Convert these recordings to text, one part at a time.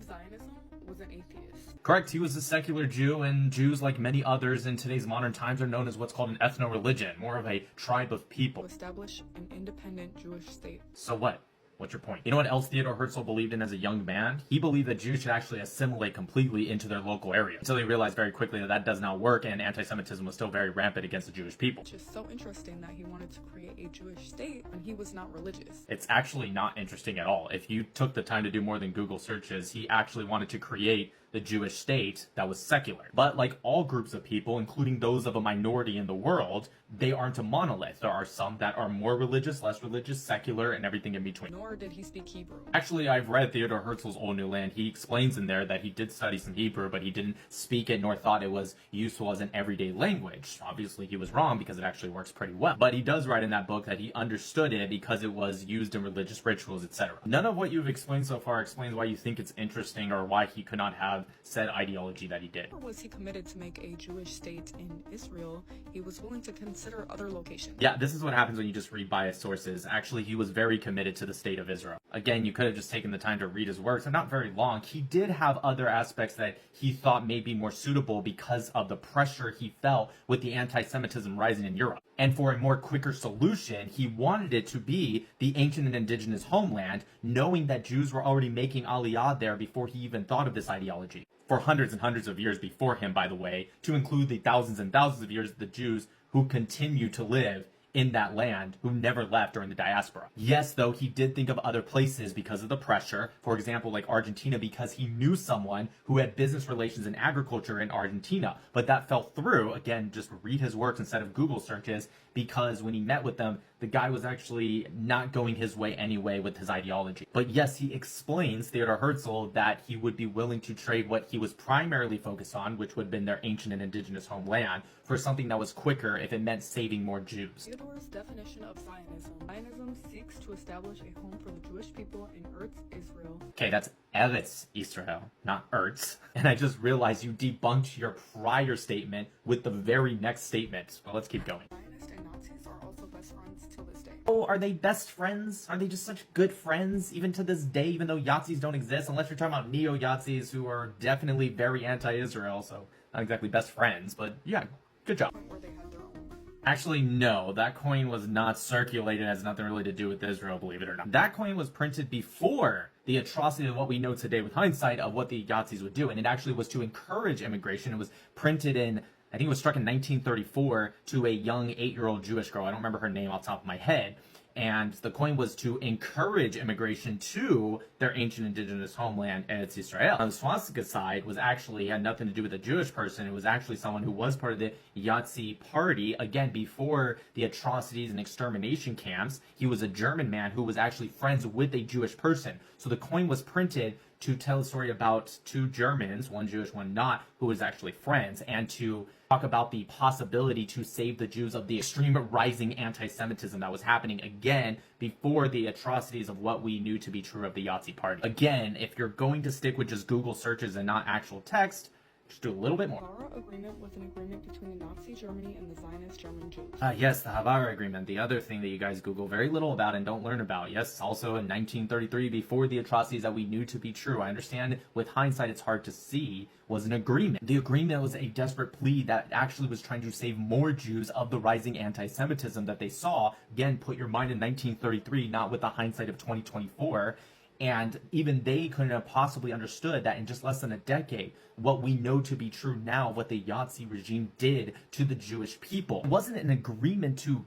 Zionism was an atheist. Correct, he was a secular Jew, and Jews, like many others in today's modern times, are known as what's called an ethno-religion, more of a tribe of people. To establish an independent Jewish state. So what? What's your point? You know what else Theodor Herzl believed in as a young man? He believed that Jews should actually assimilate completely into their local area, until he realized very quickly that that does not work, and anti-Semitism was still very rampant against the Jewish people. Which is so interesting that he wanted to create a Jewish state when he was not religious. It's actually not interesting at all. If you took the time to do more than Google searches, he actually wanted to create the Jewish state that was secular. But like all groups of people, including those of a minority in the world, they aren't a monolith. There are some that are more religious, less religious, secular, and everything in between. Nor did he speak Hebrew. Actually, I've read Theodor Herzl's Old New Land. He explains in there that he did study some Hebrew, but he didn't speak it nor thought it was useful as an everyday language. Obviously, he was wrong because it actually works pretty well. But he does write in that book that he understood it because it was used in religious rituals, etc. None of what you've explained so far explains why you think it's interesting or why he could not have said ideology that he did. Or was he committed to make a Jewish state in Israel? He was willing to consider other locations. Yeah, this is what happens when you just read biased sources. Actually, he was very committed to the state of Israel. Again, you could have just taken the time to read his works. They're not very long. He did have other aspects that he thought may be more suitable because of the pressure he felt with the anti-Semitism rising in Europe. And for a more quicker solution, he wanted it to be the ancient and indigenous homeland, knowing that Jews were already making Aliyah there before he even thought of this ideology. For hundreds and hundreds of years before him, by the way, to include the thousands and thousands of years of the Jews who continue to live in that land, who never left during the diaspora. Yes, though, he did think of other places because of the pressure. For example, like Argentina, because he knew someone who had business relations in agriculture in Argentina. But that fell through. Again, just read his works instead of Google searches, because when he met with them, the guy was actually not going his way anyway with his ideology. But yes, he explains, Theodor Herzl, that he would be willing to trade what he was primarily focused on, which would have been their ancient and indigenous homeland, for something that was quicker if it meant saving more Jews. Theodor's definition of Zionism. Zionism seeks to establish a home for the Jewish people in Eretz Israel. Okay, that's Eretz Israel, not Ertz. And I just realized you debunked your prior statement with the very next statement. Well, let's keep going. Zionists and Nazis are also best friends till this day. Oh, are they best friends? Are they just such good friends, even to this day, even though Yazis don't exist? Unless you're talking about neo-Yazis, who are definitely very anti-Israel, so not exactly best friends, but yeah, good job. Where they had their own. Actually, no, that coin was not circulated. It has nothing really to do with Israel, believe it or not. That coin was printed before the atrocity of what we know today with hindsight of what the Yazis would do. And it actually was to encourage immigration. It was printed in, I think it was struck in 1934 to a young 8-year-old Jewish girl. I don't remember her name off the top of my head. And the coin was to encourage immigration to their ancient indigenous homeland, Eretz Israel. On the swastika side was actually had nothing to do with a Jewish person. It was actually someone who was part of the Yahtzee party, again, before the atrocities and extermination camps. He was a German man who was actually friends with a Jewish person. So the coin was printed to tell a story about two Germans, one Jewish, one not, who was actually friends, and to talk about the possibility to save the Jews of the extreme rising anti-Semitism that was happening again before the atrocities of what we knew to be true of the Yahtzee party. Again, if you're going to stick with just Google searches and not actual text, just do a little bit more. The Havara Agreement was an agreement between the Nazi Germany and the Zionist German Jews. Yes, the Havara Agreement, the other thing that you guys Google very little about and don't learn about. Yes, also in 1933, before the atrocities that we knew to be true. I understand with hindsight it's hard to see, was an agreement. The agreement was a desperate plea that actually was trying to save more Jews of the rising anti-Semitism that they saw. Again, put your mind in 1933, not with the hindsight of 2024. And even they couldn't have possibly understood that in just less than a decade, what we know to be true now, what the Yahtzee regime did to the Jewish people. It wasn't an agreement to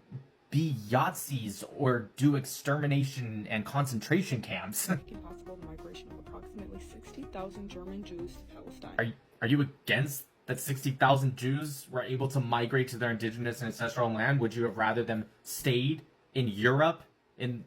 be Yahtzees or do extermination and concentration camps. Making possible the migration of approximately 60,000 German Jews to Palestine. Are you against that 60,000 Jews were able to migrate to their indigenous and ancestral land? Would you have rather them stayed in Europe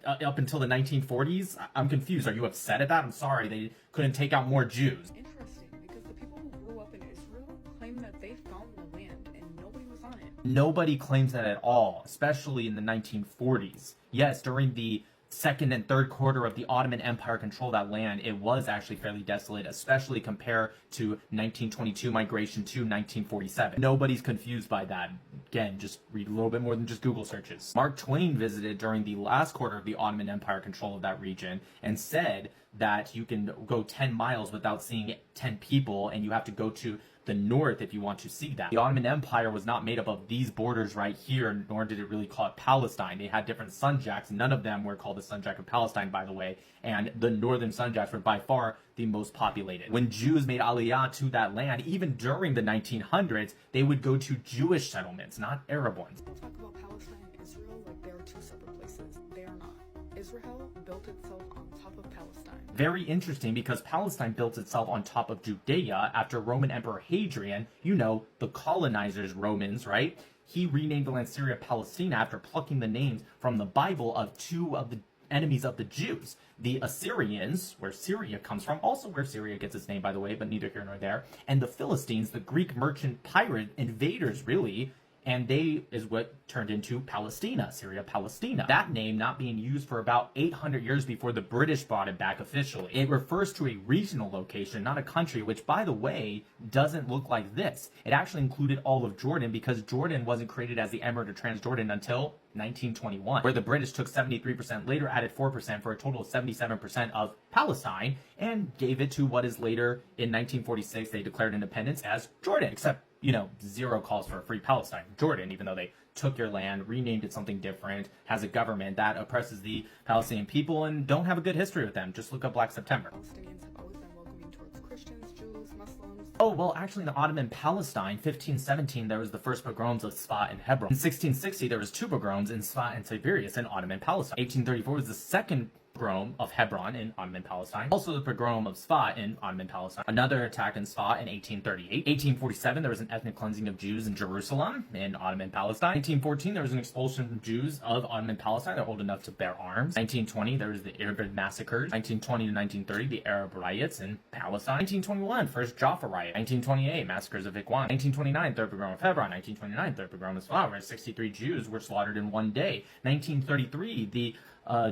up until the 1940s? I'm confused. Are you upset at that? I'm sorry they couldn't take out more Jews. Interesting, because the people who grew up in Israel claim that they found the land and nobody was on it. Nobody claims that at all, especially in the 1940s. Yes, during the second and third quarter of the Ottoman Empire control that land, it was actually fairly desolate, especially compared to 1922 migration to 1947. Nobody's confused by that. Again, just read a little bit more than just Google searches. Mark Twain visited during the last quarter of the Ottoman Empire control of that region and said that you can go 10 miles without seeing 10 people, and you have to go to the north if you want to see that. The Ottoman Empire was not made up of these borders right here, nor did it really call it Palestine. They had different sunjacks. None of them were called the Sunjack of Palestine, by the way, and the northern sunjacks were by far the most populated. When Jews made aliyah to that land, even during the 1900s, they would go to Jewish settlements, not Arab ones. People talk about Palestine and Israel like they are two separate places. They are not. Israel built itself on top of Palestine. Very interesting, because Palestine built itself on top of Judea after Roman Emperor Hadrian, you know, the colonizers Romans, right? He renamed the land Syria Palestina after plucking the names from the Bible of two of the enemies of the Jews. The Assyrians, where Syria comes from, also where Syria gets its name, by the way, but neither here nor there, and the Philistines, the Greek merchant pirate invaders, really, and they is what turned into Palestina, Syria Palestina. That name not being used for about 800 years before the British brought it back officially. It refers to a regional location, not a country, which, by the way, doesn't look like this. It actually included all of Jordan, because Jordan wasn't created as the Emirate of Transjordan until 1921, where the British took 73%, later added 4% for a total of 77% of Palestine, and gave it to what is later, in 1946, they declared independence as Jordan, except, you know, zero calls for a free Palestine. Jordan, even though they took your land, renamed it something different, has a government that oppresses the Palestinian people, and don't have a good history with them. Just look up Black September. Palestinians have always been welcoming towards Christians, Jews, Muslims. Oh, well, actually, in the Ottoman Palestine, 1517, there was the first pogroms of Sfa and Hebron. In 1660, there was two pogroms in Sfa and Tiberias in Ottoman Palestine. 1834 was the second pogrom of Hebron in Ottoman Palestine. Also the pogrom of Sfa in Ottoman Palestine. Another attack in Sfa in 1838. 1847, there was an ethnic cleansing of Jews in Jerusalem in Ottoman Palestine. 1914, there was an expulsion of Jews of Ottoman Palestine. They're old enough to bear arms. 1920, there was the Arab massacres. 1920 to 1930, the Arab riots in Palestine. 1921, first Jaffa riot. 1928, massacres of Ikwan. 1929, third pogrom of Hebron. 1929, third pogrom of Sfa, where 63 Jews were slaughtered in one day. 1933, the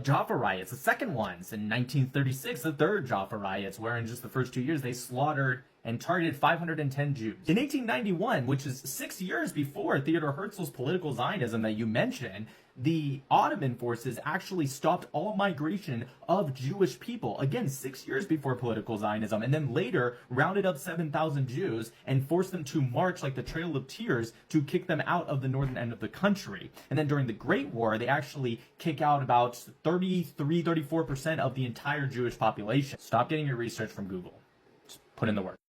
Jaffa riots, the second ones. In 1936, the third Jaffa riots, where in just the first 2 years they slaughtered and targeted 510 Jews. In 1891, which is 6 years before Theodor Herzl's political Zionism that you mentioned, the Ottoman forces actually stopped all migration of Jewish people. Again, 6 years before political Zionism, and then later rounded up 7,000 Jews and forced them to march like the Trail of Tears to kick them out of the northern end of the country. And then during the Great War, they actually kick out about 34% of the entire Jewish population. Stop getting your research from Google. Just put in the work.